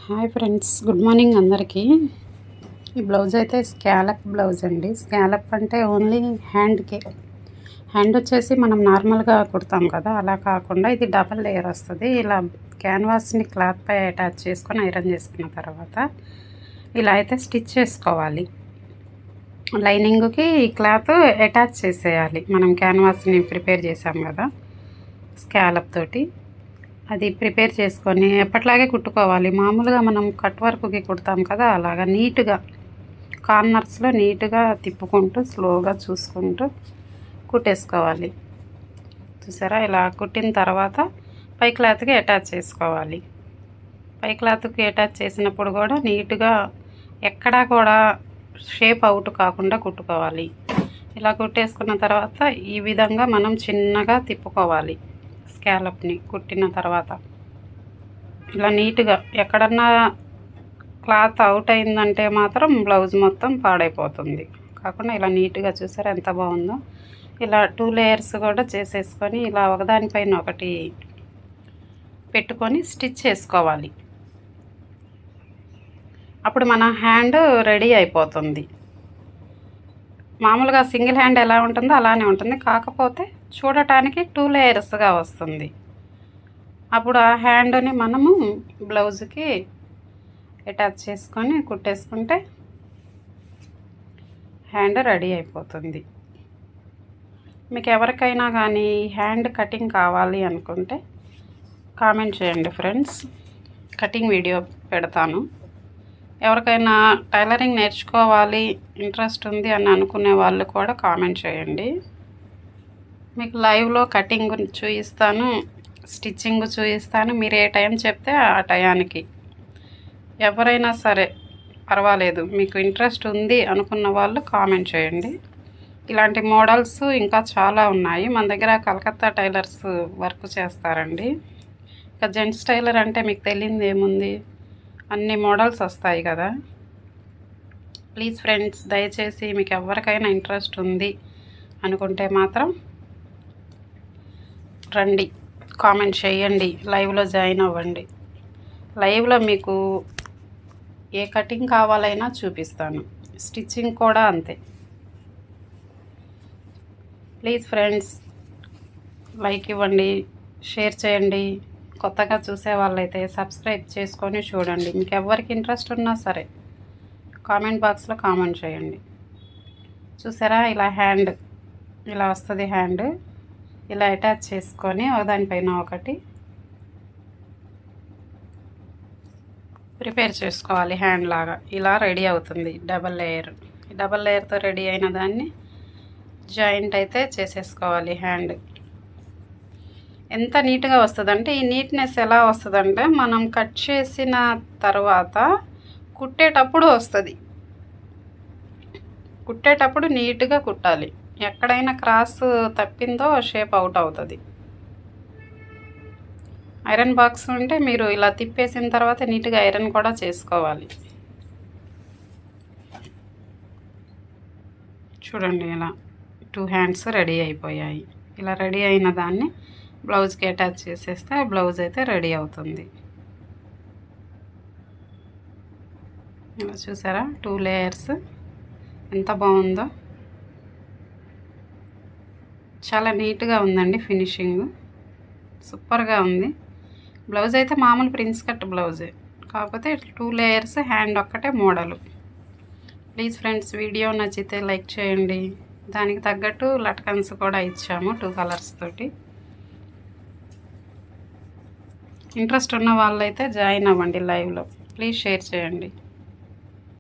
Hi friends, good morning అందరికీ. ఈ blouse అయితే స్కాలప్ బ్లౌజ్ అండి. స్కాలప్ అంటే ఓన్లీ హ్యాండ్కి. హ్యాండ్ వచ్చేసి మనం నార్మల్గా కుడతాం కదా, అలా కాకుండా ఇది డబల్ లేయర్ వస్తుంది. ఇలా క్యాన్వాస్ని క్లాత్పై అటాచ్ చేసుకొని ఐరన్ చేసుకున్న తర్వాత ఇలా అయితే స్టిచ్ చేసుకోవాలి. లైనింగ్కి ఈ క్లాత్ అటాచ్ చేసేయాలి. మనం క్యాన్వాస్ని ప్రిపేర్ చేసాం కదా స్కాలప్ తోటి, అది ప్రిపేర్ చేసుకొని ఎప్పట్లాగే కుట్టుకోవాలి. మామూలుగా మనం కట్ వర్క్కి కుడతాం కదా, అలాగా నీట్గా కార్నర్స్లో నీట్గా తిప్పుకుంటూ స్లోగా చూసుకుంటూ కుట్టేసుకోవాలి. చూసారా, ఇలా కుట్టిన తర్వాత పై క్లాత్కి అటాచ్ చేసుకోవాలి. పై క్లాత్కి అటాచ్ చేసినప్పుడు కూడా నీట్గా ఎక్కడా కూడా షేప్ అవుట్ కాకుండా కుట్టుకోవాలి. ఇలా కుట్టేసుకున్న తర్వాత ఈ విధంగా మనం చిన్నగా తిప్పుకోవాలి. స్కాలప్ని కుట్టిన తర్వాత ఇలా నీట్గా ఎక్కడన్నా క్లాత్ అవుట్ అయిందంటే మాత్రం బ్లౌజ్ మొత్తం పాడైపోతుంది. కాకుండా ఇలా నీట్గా చూసారా ఎంత బాగుందో. ఇలా 2 లేయర్స్ కూడా చేసేసుకొని ఇలా ఒకదానిపైన ఒకటి పెట్టుకొని స్టిచ్ చేసుకోవాలి. అప్పుడు మన హ్యాండ్ రెడీ అయిపోతుంది. మామూలుగా సింగిల్ హ్యాండ్ ఎలా ఉంటుందో అలానే ఉంటుంది, కాకపోతే చూడటానికి 2 లేయర్స్గా వస్తుంది. అప్పుడు ఆ హ్యాండ్ని మనము బ్లౌజ్కి అటాచ్ చేసుకొని కుట్టేసుకుంటే హ్యాండ్ రెడీ అయిపోతుంది. మీకు ఎవరికైనా కానీ హ్యాండ్ కటింగ్ కావాలి అనుకుంటే కామెంట్ చేయండి ఫ్రెండ్స్, కటింగ్ వీడియో పెడతాను. ఎవరికైనా టైలరింగ్ నేర్చుకోవాలి ఇంట్రెస్ట్ ఉంది అని అనుకునే వాళ్ళు కూడా కామెంట్ చేయండి. మీకు లైవ్లో కటింగ్ చూపిస్తాను, స్టిచ్చింగ్ చూపిస్తాను. మీరు ఏ టైం చెప్తే ఆ టయానికి ఎవరైనా సరే పర్వాలేదు, మీకు ఇంట్రెస్ట్ ఉంది అనుకున్న వాళ్ళు కామెంట్ చేయండి. ఇలాంటి మోడల్స్ ఇంకా చాలా ఉన్నాయి మన దగ్గర. కలకత్తా టైలర్స్ వర్క్ చేస్తారండి. ఇక జెంట్స్ టైలర్ అంటే మీకు తెలియదు ఏముంది, అన్ని మోడల్స్ వస్తాయి కదా. ప్లీజ్ ఫ్రెండ్స్, దయచేసి మీకు ఎవరికైనా ఇంట్రెస్ట్ ఉంది అనుకుంటే మాత్రం రండి, కామెంట్ చేయండి, లైవ్లో జాయిన్ అవ్వండి. లైవ్లో మీకు ఏ కటింగ్ కావాలైనా చూపిస్తాను, స్టిచ్చింగ్ కూడా అంతే. ప్లీజ్ ఫ్రెండ్స్, లైక్ ఇవ్వండి, షేర్ చేయండి. కొత్తగా చూసే వాళ్ళైతే సబ్స్క్రైబ్ చేసుకొని చూడండి. మీకు ఎవరికి ఇంట్రెస్ట్ ఉన్నా సరే కామెంట్ బాక్స్లో కామెంట్ చేయండి. చూసారా, ఇలా హ్యాండ్ ఇలా వస్తుంది. హ్యాండ్ ఇలా అటాచ్ చేసుకొని ఒకదానిపైన ఒకటి ప్రిపేర్ చేసుకోవాలి. హ్యాండ్ లాగా ఇలా రెడీ అవుతుంది డబల్ లేయర్. డబల్ లేయర్తో రెడీ అయిన దాన్ని జాయింట్ అయితే చేసేసుకోవాలి. హ్యాండ్ ఎంత నీట్గా వస్తుందంటే, ఈ నీట్నెస్ ఎలా వస్తుందంటే మనం కట్ చేసిన తర్వాత కుట్టేటప్పుడు వస్తుంది. కుట్టేటప్పుడు నీట్గా కుట్టాలి. ఎక్కడైనా క్రాస్ తప్పిందో షేప్ అవుట్ అవుతుంది. ఐరన్ బాక్స్ ఉంటే మీరు ఇలా తిప్పేసిన తర్వాత నీట్గా ఐరన్ కూడా చేసుకోవాలి. చూడండి, ఇలా 2 హ్యాండ్స్ రెడీ అయిపోయాయి. ఇలా రెడీ అయిన దాన్ని బ్లౌజ్కి అటాచ్ చేసేస్తే బ్లౌజ్ అయితే రెడీ అవుతుంది. ఇలా చూసారా 2 లేయర్స్ ఎంత బాగుందో. చాలా నీట్గా ఉందండి, ఫినిషింగ్ సూపర్గా ఉంది. బ్లౌజ్ అయితే మామూలు ప్రిన్స్ కట్ బ్లౌజే, కాకపోతే 2 లేయర్స్, హ్యాండ్ ఒక్కటే మోడలు. ప్లీజ్ ఫ్రెండ్స్, వీడియో నచ్చితే లైక్ చేయండి. దానికి తగ్గట్టు లట్కన్స్ కూడా ఇచ్చాము 2 కలర్స్ తోటి. ఇంట్రెస్ట్ ఉన్న వాళ్ళైతే జాయిన్ అవ్వండి లైవ్లో. ప్లీజ్ షేర్ చేయండి.